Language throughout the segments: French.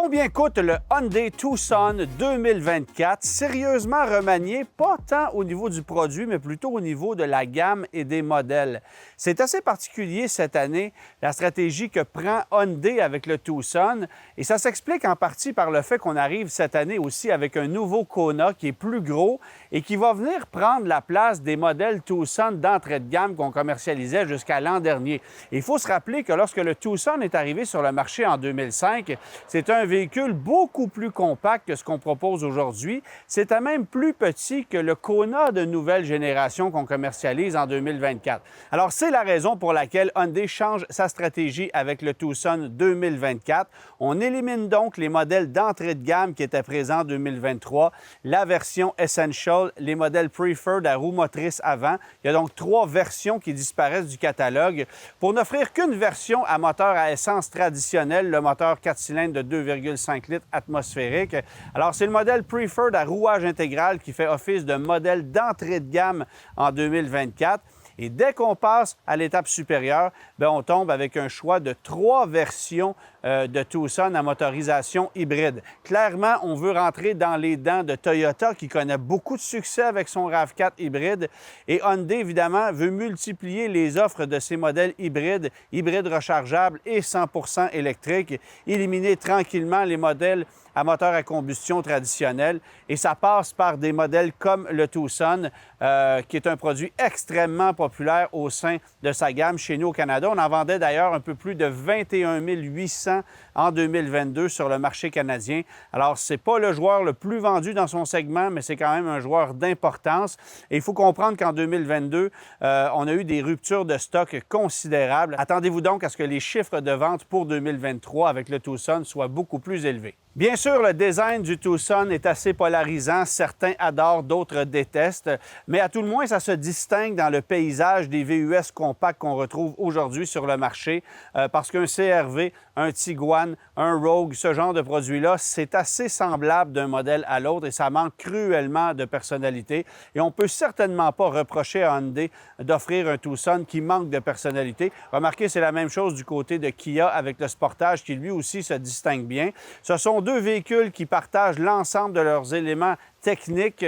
Combien coûte le Hyundai Tucson 2024? Sérieusement remanié, pas tant au niveau du produit, mais plutôt au niveau de la gamme et des modèles. C'est assez particulier cette année, la stratégie que prend Hyundai avec le Tucson, et ça s'explique en partie par le fait qu'on arrive cette année aussi avec un nouveau Kona qui est plus gros et qui va venir prendre la place des modèles Tucson d'entrée de gamme qu'on commercialisait jusqu'à l'an dernier. Il faut se rappeler que lorsque le Tucson est arrivé sur le marché en 2005, c'est un véhicule beaucoup plus compact que ce qu'on propose aujourd'hui. C'était même plus petit que le Kona de nouvelle génération qu'on commercialise en 2024. Alors, c'est la raison pour laquelle Hyundai change sa stratégie avec le Tucson 2024. On élimine donc les modèles d'entrée de gamme qui étaient présents en 2023, la version Essential, les modèles Preferred à roue motrice avant. Il y a donc 3 versions qui disparaissent du catalogue pour n'offrir qu'une version à moteur à essence traditionnelle, le moteur 4 cylindres de 2,5 litres atmosphérique. Alors, c'est le modèle Preferred à rouage intégral qui fait office de modèle d'entrée de gamme en 2024. Et dès qu'on passe à l'étape supérieure, bien, on tombe avec un choix de 3 versions de Tucson à motorisation hybride. Clairement, on veut rentrer dans les dents de Toyota qui connaît beaucoup de succès avec son RAV4 hybride. Et Hyundai, évidemment, veut multiplier les offres de ces modèles hybrides rechargeables et 100% électriques, éliminer tranquillement les modèles à moteur à combustion traditionnel. Et ça passe par des modèles comme le Tucson, qui est un produit extrêmement populaire au sein de sa gamme chez nous au Canada. On en vendait d'ailleurs un peu plus de 21 800 en 2022 sur le marché canadien. Alors, ce n'est pas le joueur le plus vendu dans son segment, mais c'est quand même un joueur d'importance. Et il faut comprendre qu'en 2022, on a eu des ruptures de stock considérables. Attendez-vous donc à ce que les chiffres de vente pour 2023 avec le Tucson soient beaucoup plus élevés. Bien sûr, le design du Tucson est assez polarisant. Certains adorent, d'autres détestent. Mais à tout le moins, ça se distingue dans le paysage des VUS compacts qu'on retrouve aujourd'hui sur le marché. Parce qu'un CR-V, un Tiguan, un Rogue, ce genre de produit-là, c'est assez semblable d'un modèle à l'autre et ça manque cruellement de personnalité. Et on ne peut certainement pas reprocher à Hyundai d'offrir un Tucson qui manque de personnalité. Remarquez, c'est la même chose du côté de Kia avec le Sportage qui lui aussi se distingue bien. Ce sont 2 véhicules qui partagent l'ensemble de leurs éléments techniques,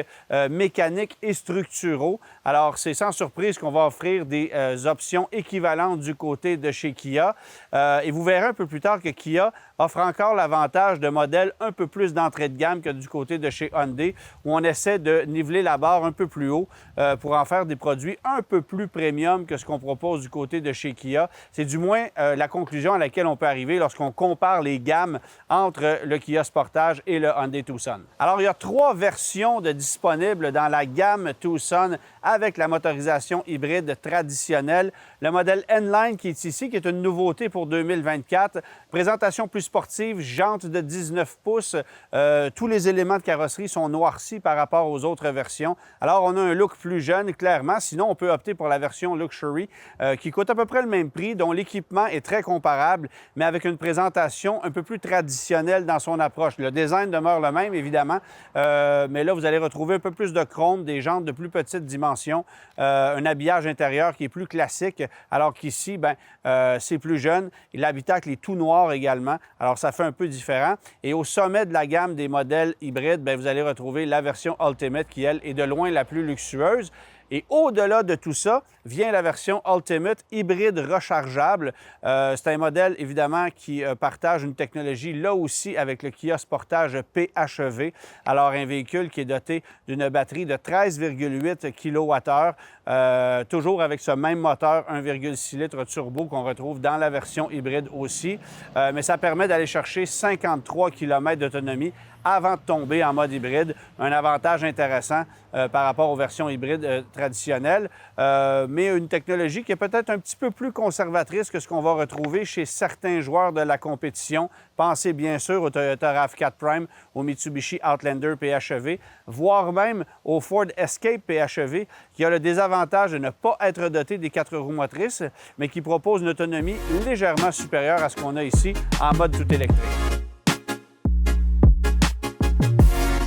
mécaniques et structuraux. Alors, c'est sans surprise qu'on va offrir des options équivalentes du côté de chez Kia. Et vous verrez un peu plus tard que Kia offre encore l'avantage de modèles un peu plus d'entrée de gamme que du côté de chez Hyundai, où on essaie de niveler la barre un peu plus haut pour en faire des produits un peu plus premium que ce qu'on propose du côté de chez Kia. C'est du moins la conclusion à laquelle on peut arriver lorsqu'on compare les gammes entre le Kia Sportage et le Hyundai Tucson. Alors, il y a 3 versions de disponibles dans la gamme Tucson avec la motorisation hybride traditionnelle. Le modèle N-Line qui est ici, qui est une nouveauté pour 2024. Présentation plus sportive, jantes de 19 pouces. Tous les éléments de carrosserie sont noircis par rapport aux autres versions. Alors, on a un look plus jeune, clairement. Sinon, on peut opter pour la version Luxury qui coûte à peu près le même prix, dont l'équipement est très comparable, mais avec une présentation un peu plus traditionnelle dans son approche. Le design demeure le même, évidemment, mais là, vous allez retrouver un peu plus de chrome, des jantes de plus petite dimension, un habillage intérieur qui est plus classique, alors qu'ici, c'est plus jeune. Et l'habitacle est tout noir également, alors ça fait un peu différent. Et au sommet de la gamme des modèles hybrides, vous allez retrouver la version Ultimate qui, elle, est de loin la plus luxueuse. Et au-delà de tout ça, vient la version Ultimate hybride rechargeable. C'est un modèle, évidemment, qui partage une technologie, là aussi, avec le Kia Sportage PHEV. Alors, un véhicule qui est doté d'une batterie de 13,8 kWh, toujours avec ce même moteur 1,6 litres turbo qu'on retrouve dans la version hybride aussi. Mais ça permet d'aller chercher 53 km d'autonomie avant de tomber en mode hybride. Un avantage intéressant par rapport aux versions hybrides traditionnelles, mais une technologie qui est peut-être un petit peu plus conservatrice que ce qu'on va retrouver chez certains joueurs de la compétition. Pensez bien sûr au Toyota RAV4 Prime, au Mitsubishi Outlander PHEV, voire même au Ford Escape PHEV, qui a le désavantage de ne pas être doté des 4 roues motrices, mais qui propose une autonomie légèrement supérieure à ce qu'on a ici en mode tout électrique.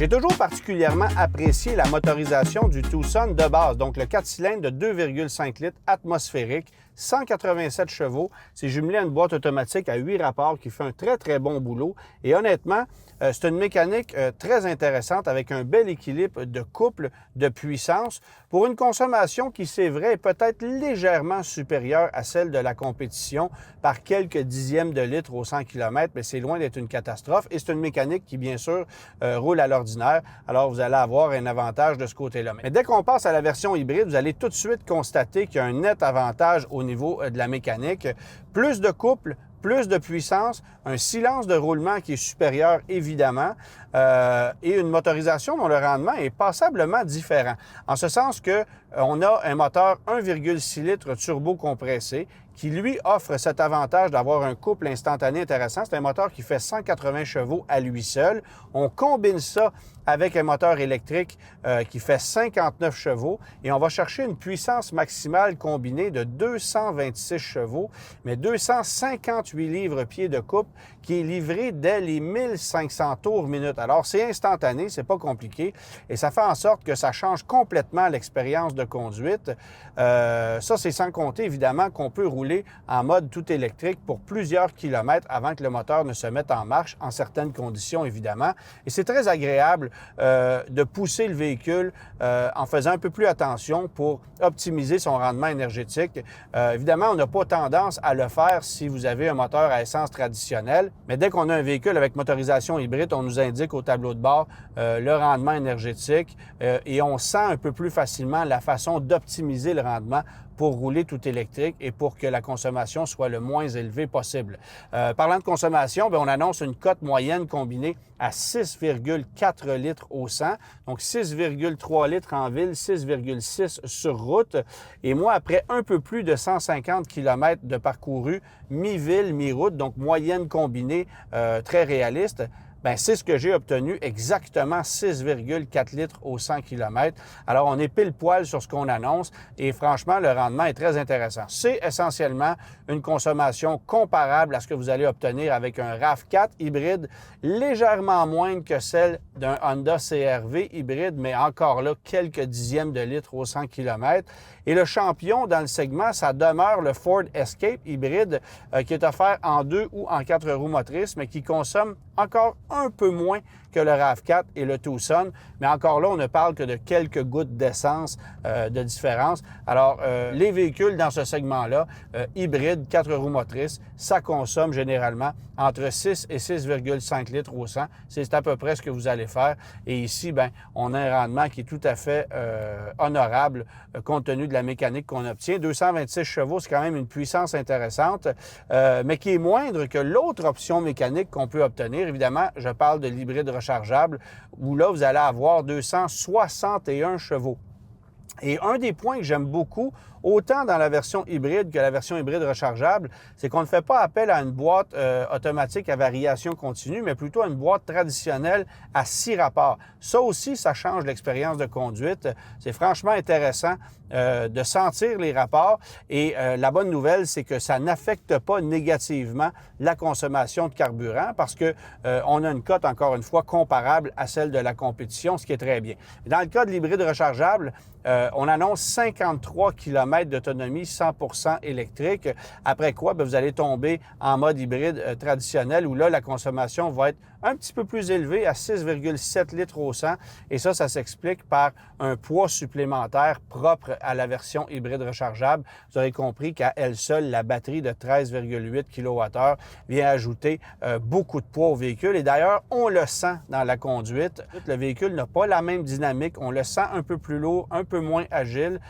J'ai toujours particulièrement apprécié la motorisation du Tucson de base, donc le 4 cylindres de 2,5 litres atmosphérique. 187 chevaux. C'est jumelé à une boîte automatique à 8 rapports qui fait un très, très bon boulot. Et honnêtement, c'est une mécanique très intéressante avec un bel équilibre de couple, de puissance pour une consommation qui, c'est vrai, est peut-être légèrement supérieure à celle de la compétition par quelques dixièmes de litre au 100 km, mais c'est loin d'être une catastrophe. Et c'est une mécanique qui, bien sûr, roule à l'ordinaire. Alors, vous allez avoir un avantage de ce côté-là. Mais dès qu'on passe à la version hybride, vous allez tout de suite constater qu'il y a un net avantage au niveau de la mécanique. Plus de couple, plus de puissance, un silence de roulement qui est supérieur, évidemment, et une motorisation dont le rendement est passablement différent. En ce sens que on a un moteur 1,6 litres turbo compressé qui, lui, offre cet avantage d'avoir un couple instantané intéressant. C'est un moteur qui fait 180 chevaux à lui seul. On combine ça avec un moteur électrique qui fait 59 chevaux et on va chercher une puissance maximale combinée de 226 chevaux, mais 258 livres-pieds de couple qui est livré dès les 1500 tours minute. Alors, c'est instantané, c'est pas compliqué et ça fait en sorte que ça change complètement l'expérience de conduite. Ça, c'est sans compter, évidemment, qu'on peut rouler en mode tout électrique pour plusieurs kilomètres avant que le moteur ne se mette en marche, en certaines conditions, évidemment. Et c'est très agréable de pousser le véhicule en faisant un peu plus attention pour optimiser son rendement énergétique. Évidemment, on n'a pas tendance à le faire si vous avez un moteur à essence traditionnelle, mais dès qu'on a un véhicule avec motorisation hybride, on nous indique au tableau de bord le rendement énergétique et on sent un peu plus facilement la façon d'optimiser le rendement pour rouler tout électrique et pour que la consommation soit le moins élevée possible. Parlant de consommation, bien, on annonce une cote moyenne combinée à 6,4 litres au 100, donc 6,3 litres en ville, 6,6 sur route. Et moi, après un peu plus de 150 km de parcouru, mi-ville, mi-route, donc moyenne combinée très réaliste, ben, c'est ce que j'ai obtenu, exactement 6,4 litres au 100 km. Alors, on est pile poil sur ce qu'on annonce et franchement, le rendement est très intéressant. C'est essentiellement une consommation comparable à ce que vous allez obtenir avec un RAV4 hybride, légèrement moindre que celle d'un Honda CR-V hybride, mais encore là, quelques dixièmes de litres au 100 km. Et le champion dans le segment, ça demeure le Ford Escape hybride qui est offert en 2 ou en 4 roues motrices, mais qui consomme encore un peu moins que le RAV4 et le Tucson. Mais encore là, on ne parle que de quelques gouttes d'essence de différence. Alors, les véhicules dans ce segment-là, hybrides, 4 roues motrices, ça consomme généralement entre 6 et 6,5 litres au 100. C'est à peu près ce que vous allez faire. Et ici, bien, on a un rendement qui est tout à fait honorable compte tenu de la mécanique qu'on obtient. 226 chevaux, c'est quand même une puissance intéressante, mais qui est moindre que l'autre option mécanique qu'on peut obtenir. Évidemment, je parle de l'hybride rechargeable, où là, vous allez avoir 261 chevaux. Et un des points que j'aime beaucoup, autant dans la version hybride que la version hybride rechargeable, c'est qu'on ne fait pas appel à une boîte automatique à variation continue, mais plutôt à une boîte traditionnelle à 6 rapports. Ça aussi, ça change l'expérience de conduite. C'est franchement intéressant de sentir les rapports. Et la bonne nouvelle, c'est que ça n'affecte pas négativement la consommation de carburant parce que on a une cote, encore une fois, comparable à celle de la compétition, ce qui est très bien. Dans le cas de l'hybride rechargeable, on annonce 53 km d'autonomie 100% électrique, après quoi bien, vous allez tomber en mode hybride traditionnel où là, la consommation va être un petit peu plus élevée à 6,7 litres au 100 et ça s'explique par un poids supplémentaire propre à la version hybride rechargeable. Vous aurez compris qu'à elle seule, la batterie de 13,8 kWh vient ajouter beaucoup de poids au véhicule et d'ailleurs, on le sent dans la conduite. Le véhicule n'a pas la même dynamique, on le sent un peu plus lourd, un peu moins agile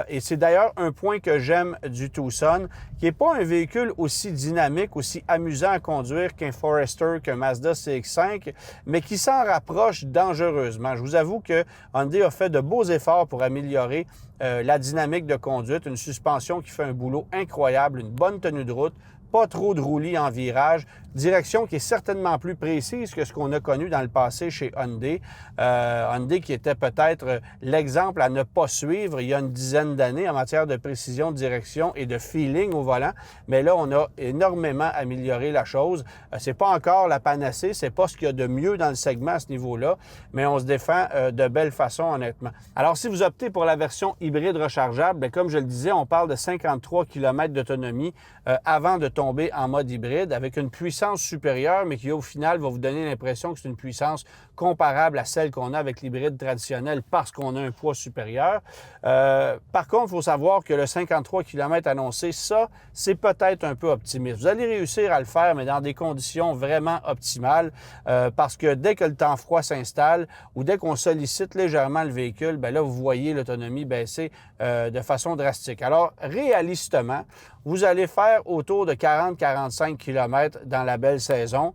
et c'est d'ailleurs un point que j'aime du Tucson, qui n'est pas un véhicule aussi dynamique, aussi amusant à conduire qu'un Forester, qu'un Mazda CX-5, mais qui s'en rapproche dangereusement. Je vous avoue que Hyundai a fait de beaux efforts pour améliorer la dynamique de conduite, une suspension qui fait un boulot incroyable, une bonne tenue de route, pas trop de roulis en virage, direction qui est certainement plus précise que ce qu'on a connu dans le passé chez Hyundai. Hyundai qui était peut-être l'exemple à ne pas suivre il y a une dizaine d'années en matière de précision de direction et de feeling au volant. Mais là, on a énormément amélioré la chose. C'est pas encore la panacée, c'est pas ce qu'il y a de mieux dans le segment à ce niveau-là, mais on se défend de belle façon, honnêtement. Alors, si vous optez pour la version hybride rechargeable, bien, comme je le disais, on parle de 53 km d'autonomie avant de tomber en mode hybride avec une puissance supérieure, mais qui au final va vous donner l'impression que c'est une puissance comparable à celle qu'on a avec l'hybride traditionnel parce qu'on a un poids supérieur. Par contre, il faut savoir que le 53 km annoncé, ça, c'est peut-être un peu optimiste. Vous allez réussir à le faire, mais dans des conditions vraiment optimales parce que dès que le temps froid s'installe ou dès qu'on sollicite légèrement le véhicule, bien là, vous voyez l'autonomie baisser de façon drastique. Alors, réalistement, vous allez faire autour de 40-45 km dans la belle saison,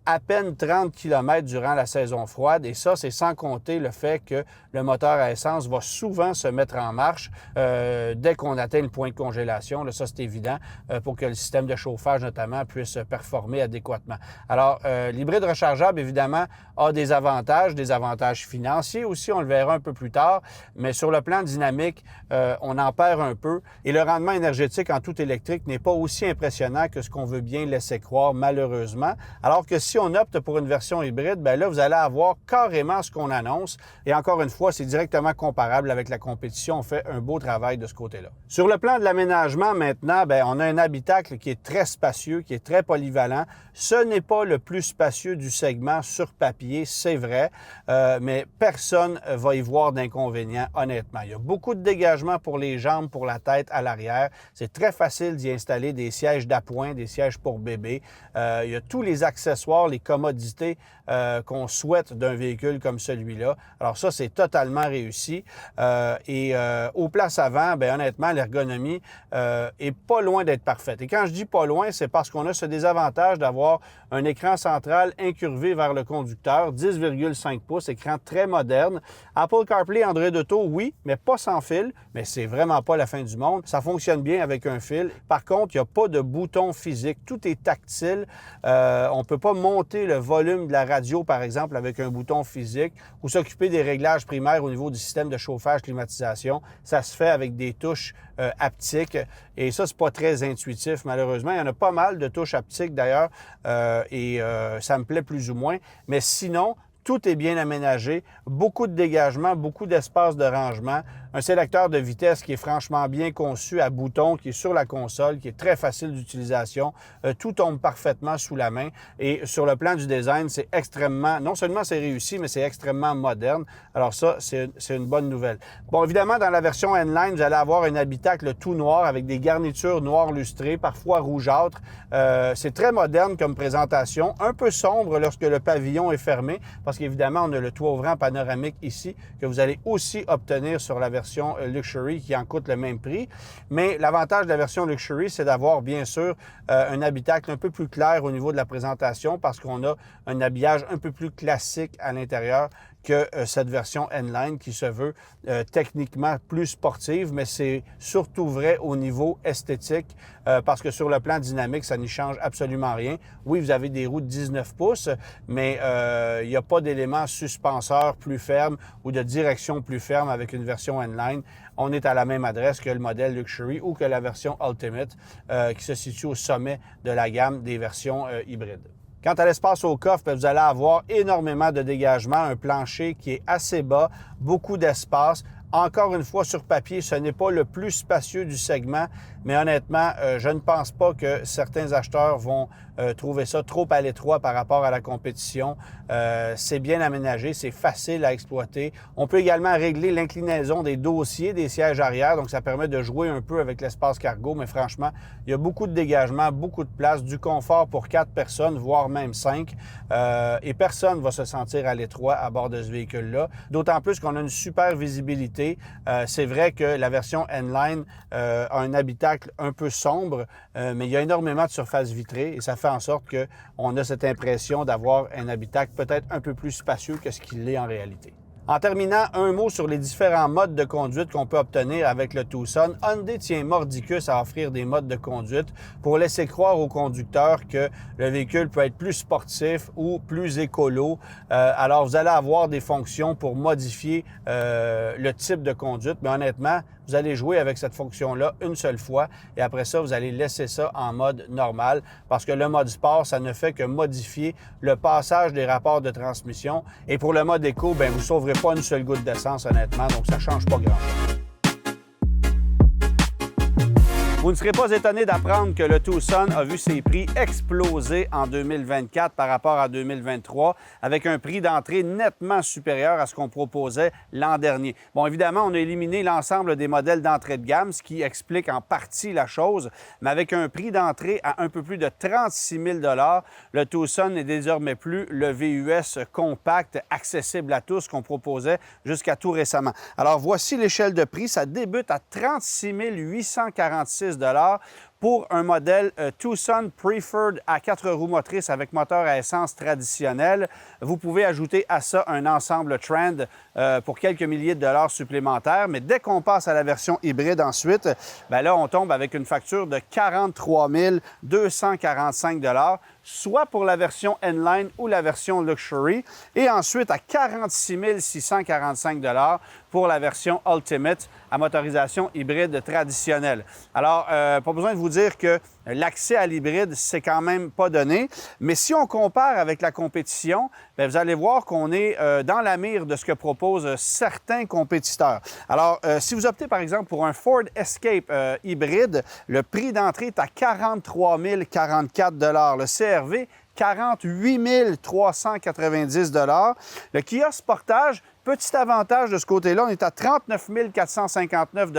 à peine 30 km durant la saison froide. Et ça, c'est sans compter le fait que le moteur à essence va souvent se mettre en marche dès qu'on atteint le point de congélation. Là, ça, c'est évident pour que le système de chauffage, notamment, puisse performer adéquatement. Alors, l'hybride rechargeable, évidemment, a des avantages financiers aussi, on le verra un peu plus tard, mais sur le plan dynamique, on en perd un peu. Et le rendement énergétique en tout électrique n'est pas aussi impressionnant que ce qu'on veut bien laisser croire, malheureusement. Alors que si on opte pour une version hybride, bien là, vous allez avoir carrément ce qu'on annonce. Et encore une fois, c'est directement comparable avec la compétition. On fait un beau travail de ce côté-là. Sur le plan de l'aménagement, maintenant, bien, on a un habitacle qui est très spacieux, qui est très polyvalent. Ce n'est pas le plus spacieux du segment sur papier, c'est vrai, mais personne ne va y voir d'inconvénient, honnêtement. Il y a beaucoup de dégagement pour les jambes, pour la tête à l'arrière. C'est très facile d'y installer des sièges d'appoint, des sièges pour bébé. Il y a tous les accessoires, les commodités qu'on souhaite d'un véhicule comme celui-là. Alors ça, c'est totalement réussi. Aux places avant, bien honnêtement, l'ergonomie est pas loin d'être parfaite. Et quand je dis pas loin, c'est parce qu'on a ce désavantage d'avoir un écran central incurvé vers le conducteur, 10,5 pouces, écran très moderne. Apple CarPlay, Android Auto, oui, mais pas sans fil, mais c'est vraiment pas la fin du monde. Ça fonctionne bien avec un fil. Par contre, il n'y a pas de bouton physique. Tout est tactile. On ne peut pas monter le volume de la radio, par exemple, avec un bouton physique ou s'occuper des réglages primaires au niveau du système de chauffage, climatisation. Ça se fait avec des touches haptiques et ça, c'est pas très intuitif, malheureusement. Il y en a pas mal de touches haptiques, d'ailleurs, ça me plaît plus ou moins. Mais sinon, tout est bien aménagé, beaucoup de dégagement, beaucoup d'espace de rangement, un sélecteur de vitesse qui est franchement bien conçu à bouton, qui est sur la console, qui est très facile d'utilisation. Tout tombe parfaitement sous la main. Et sur le plan du design, c'est extrêmement, non seulement c'est réussi, mais c'est extrêmement moderne. Alors ça, c'est une bonne nouvelle. Bon, évidemment, dans la version N-Line, vous allez avoir un habitacle tout noir avec des garnitures noires lustrées, parfois rougeâtres. C'est très moderne comme présentation, un peu sombre lorsque le pavillon est fermé, parce qu'évidemment, on a le toit ouvrant panoramique ici, que vous allez aussi obtenir sur la version Luxury qui en coûte le même prix. Mais l'avantage de la version Luxury, c'est d'avoir bien sûr un habitacle un peu plus clair au niveau de la présentation parce qu'on a un habillage un peu plus classique à l'intérieur que cette version N-Line qui se veut techniquement plus sportive, mais c'est surtout vrai au niveau esthétique parce que sur le plan dynamique, ça n'y change absolument rien. Oui, vous avez des roues de 19 pouces, mais il n'y a pas d'éléments suspenseurs plus fermes ou de direction plus ferme avec une version N-Line. On est à la même adresse que le modèle Luxury ou que la version Ultimate qui se situe au sommet de la gamme des versions hybrides. Quant à l'espace au coffre, vous allez avoir énormément de dégagement, un plancher qui est assez bas, beaucoup d'espace. Encore une fois, sur papier, ce n'est pas le plus spacieux du segment, mais honnêtement, je ne pense pas que certains acheteurs vont trouver ça trop à l'étroit par rapport à la compétition. C'est bien aménagé, c'est facile à exploiter. On peut également régler l'inclinaison des dossiers des sièges arrière, donc ça permet de jouer un peu avec l'espace cargo, mais franchement, il y a beaucoup de dégagement, beaucoup de place, du confort pour 4 personnes, voire même 5, et personne ne va se sentir à l'étroit à bord de ce véhicule-là, d'autant plus qu'on a une super visibilité. C'est vrai que la version N-Line a un habitacle un peu sombre, mais il y a énormément de surface vitrée et ça fait en sorte qu'on a cette impression d'avoir un habitacle peut-être un peu plus spacieux que ce qu'il est en réalité. En terminant, un mot sur les différents modes de conduite qu'on peut obtenir avec le Tucson. Hyundai tient mordicus à offrir des modes de conduite pour laisser croire aux conducteurs que le véhicule peut être plus sportif ou plus écolo. Alors, vous allez avoir des fonctions pour modifier le type de conduite, mais honnêtement, vous allez jouer avec cette fonction-là une seule fois et après ça, vous allez laisser ça en mode normal parce que le mode sport, ça ne fait que modifier le passage des rapports de transmission. Et pour le mode éco, bien, vous ne sauverez pas une seule goutte d'essence, honnêtement, donc ça ne change pas grand-chose. Vous ne serez pas étonné d'apprendre que le Tucson a vu ses prix exploser en 2024 par rapport à 2023, avec un prix d'entrée nettement supérieur à ce qu'on proposait l'an dernier. Bon, évidemment, on a éliminé l'ensemble des modèles d'entrée de gamme, ce qui explique en partie la chose, mais avec un prix d'entrée à un peu plus de 36 000 le Tucson n'est désormais plus le VUS compact accessible à tous qu'on proposait jusqu'à tout récemment. Alors, voici l'échelle de prix. Ça débute à 36 846 pour un modèle Tucson Preferred à 4 roues motrices avec moteur à essence traditionnel. Vous pouvez ajouter à ça un ensemble Trend pour quelques milliers de dollars supplémentaires. Mais dès qu'on passe à la version hybride ensuite, bien là, on tombe avec une facture de 43 245 soit pour la version N-Line ou la version Luxury, et ensuite à 46 645 pour la version Ultimate à motorisation hybride traditionnelle. Alors, pas besoin de vous dire que l'accès à l'hybride, c'est quand même pas donné, mais si on compare avec la compétition, bien, vous allez voir qu'on est dans la mire de ce que proposent certains compétiteurs. Alors, si vous optez par exemple pour un Ford Escape hybride, le prix d'entrée est à 43 044 le CR-V, 48 390 le Kia Sportage, petit avantage de ce côté-là, on est à 39 459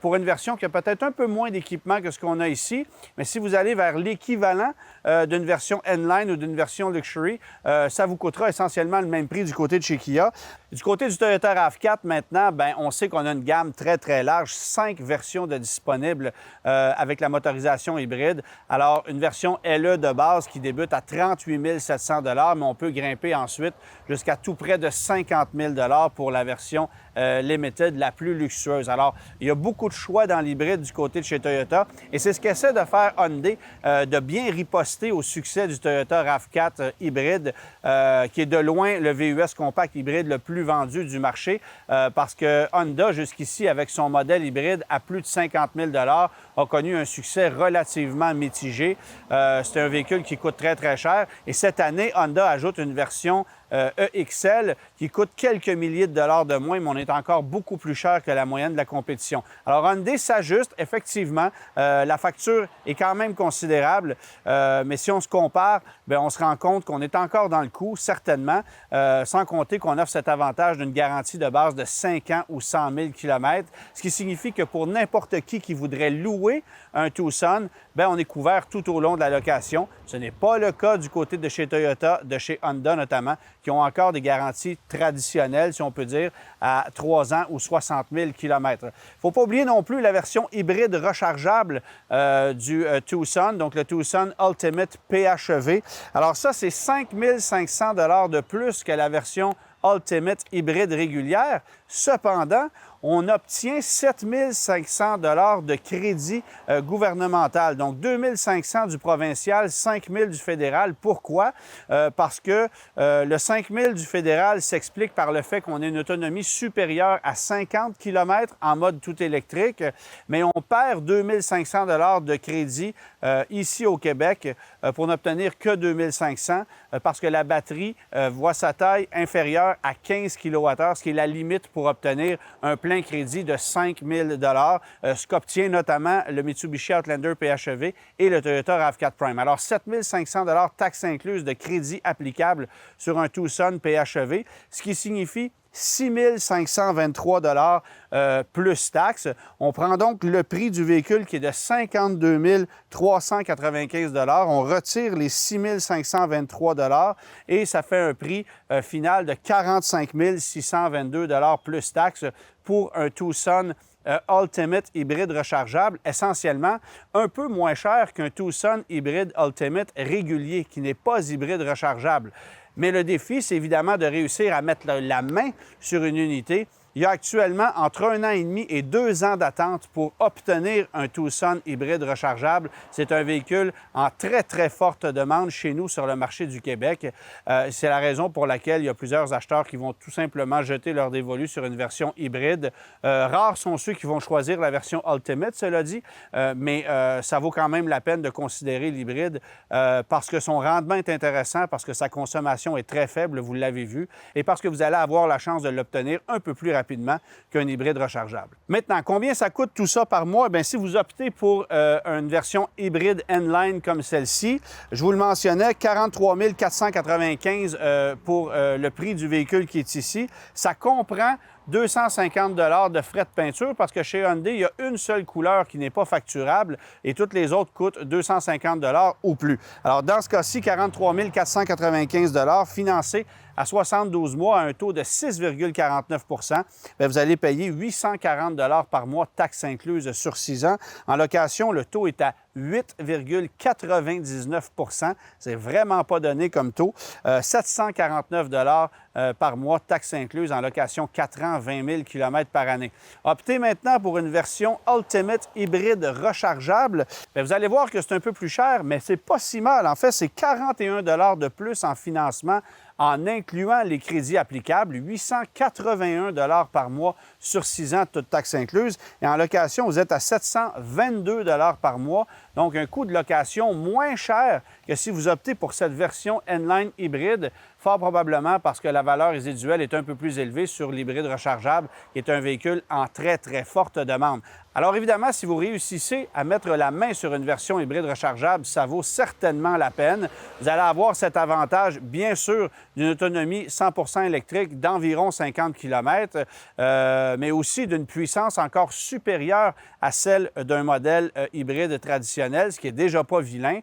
pour une version qui a peut-être un peu moins d'équipement que ce qu'on a ici. Mais si vous allez vers l'équivalent d'une version N-Line ou d'une version Luxury, ça vous coûtera essentiellement le même prix du côté de chez Kia. Du côté du Toyota RAV4, maintenant, bien, on sait qu'on a une gamme très, très large, 5 versions de disponibles avec la motorisation hybride. Alors, une version LE de base qui débute à 38 700 mais on peut grimper ensuite jusqu'à tout près de 50 000 pour la version Limited, la plus luxueuse. Alors, il y a beaucoup de choix dans l'hybride du côté de chez Toyota et c'est ce qu'essaie de faire Hyundai, de bien riposter au succès du Toyota RAV4 hybride, qui est de loin le VUS compact hybride le plus vendu du marché parce que Honda, jusqu'ici, avec son modèle hybride à plus de 50 000 a connu un succès relativement mitigé. C'est un véhicule qui coûte très, très cher et cette année, Honda ajoute une version EXL qui coûte quelques milliers de dollars de moins, mais on est encore beaucoup plus cher que la moyenne de la compétition. Alors, Hyundai s'ajuste, effectivement. La facture est quand même considérable, mais si on se compare, bien, on se rend compte qu'on est encore dans le coup, certainement, sans compter qu'on offre cet avantage d'une garantie de base de 5 ans ou 100 000 km, ce qui signifie que pour n'importe qui voudrait louer un Tucson, bien, on est couvert tout au long de la location. Ce n'est pas le cas du côté de chez Toyota, de chez Honda notamment, qui ont encore des garanties traditionnelles, si on peut dire, à 3 ans ou 60 000 km. Il ne faut pas oublier non plus la version hybride rechargeable du Tucson, donc le Tucson Ultimate PHEV. Alors ça, c'est 5 500 de plus que la version Ultimate hybride régulière. Cependant, on obtient 7 500 de crédit gouvernemental. Donc, 2 500 du provincial, 5 000 du fédéral. Pourquoi? Parce que le 5 000 du fédéral s'explique par le fait qu'on a une autonomie supérieure à 50 km en mode tout électrique, mais on perd 2 500 de crédit ici au Québec pour n'obtenir que 2 500 parce que la batterie voit sa taille inférieure à 15 kWh, ce qui est la limite pour obtenir un plein crédit de 5 000 ce qu'obtient notamment le Mitsubishi Outlander PHEV et le Toyota RAV4 Prime. Alors, 7 500 taxes incluses de crédit applicable sur un Tucson PHEV, ce qui signifie 6 523 plus taxes. On prend donc le prix du véhicule qui est de 52 395 On retire les 6 523 et ça fait un prix final de 45 622 plus taxes pour un Tucson Ultimate hybride rechargeable, essentiellement un peu moins cher qu'un Tucson hybride Ultimate régulier qui n'est pas hybride rechargeable. Mais le défi, c'est évidemment de réussir à mettre la main sur une unité. Il y a actuellement entre 1 an et demi et 2 ans d'attente pour obtenir un Tucson hybride rechargeable. C'est un véhicule en très, très forte demande chez nous sur le marché du Québec. C'est la raison pour laquelle il y a plusieurs acheteurs qui vont tout simplement jeter leur dévolu sur une version hybride. Rares sont ceux qui vont choisir la version Ultimate, cela dit, mais ça vaut quand même la peine de considérer l'hybride parce que son rendement est intéressant, parce que sa consommation est très faible, vous l'avez vu, et parce que vous allez avoir la chance de l'obtenir un peu plus rapidement qu'un hybride rechargeable. Maintenant, combien ça coûte tout ça par mois? Bien, si vous optez pour une version hybride N-Line comme celle-ci, je vous le mentionnais, 43 495 pour le prix du véhicule qui est ici. Ça comprend 250 $ de frais de peinture parce que chez Hyundai, il y a une seule couleur qui n'est pas facturable et toutes les autres coûtent 250 $ ou plus. Alors, dans ce cas-ci, 43 495 $ financé à 72 mois à un taux de 6,49 bien, vous allez payer 840 $ par mois, taxes incluses sur 6 ans. En location, le taux est à 8,99 %. C'est vraiment pas donné comme taux. 749 $ par mois, taxes incluses en location 4 ans, 20 000 km par année. Optez maintenant pour une version Ultimate hybride rechargeable. Bien, vous allez voir que c'est un peu plus cher, mais c'est pas si mal. En fait, c'est 41 $ de plus en financement en incluant les crédits applicables, 881 $ par mois sur 6 ans, toutes taxes incluses. Et en location, vous êtes à 722 $ par mois, donc un coût de location moins cher que si vous optez pour cette version N-Line hybride, fort probablement parce que la valeur résiduelle est un peu plus élevée sur l'hybride rechargeable, qui est un véhicule en très, très forte demande. Alors évidemment, si vous réussissez à mettre la main sur une version hybride rechargeable, ça vaut certainement la peine. Vous allez avoir cet avantage, bien sûr, d'une autonomie 100% électrique d'environ 50 km, mais aussi d'une puissance encore supérieure à celle d'un modèle hybride traditionnel, ce qui est déjà pas vilain,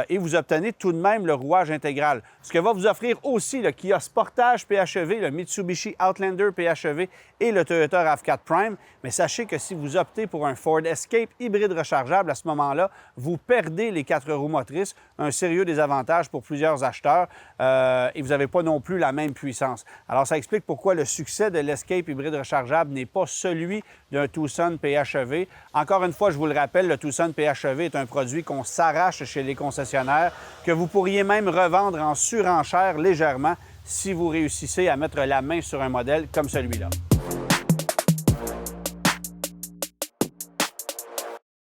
et vous obtenez tout de même le rouage intégral. Ce que va vous offrir aussi le Kia Sportage PHEV, le Mitsubishi Outlander PHEV et le Toyota RAV4 Prime. Mais sachez que si vous optez pour un Ford Escape hybride rechargeable, à ce moment-là, vous perdez les 4 roues motrices, un sérieux désavantage pour plusieurs acheteurs, et vous n'avez pas non plus la même puissance. Alors, ça explique pourquoi le succès de l'Escape hybride rechargeable n'est pas celui d'un Tucson PHEV. Encore une fois, je vous le rappelle, le Tucson PHEV est un produit qu'on s'arrache chez les concessionnaires, que vous pourriez même revendre en surenchère légèrement si vous réussissez à mettre la main sur un modèle comme celui-là.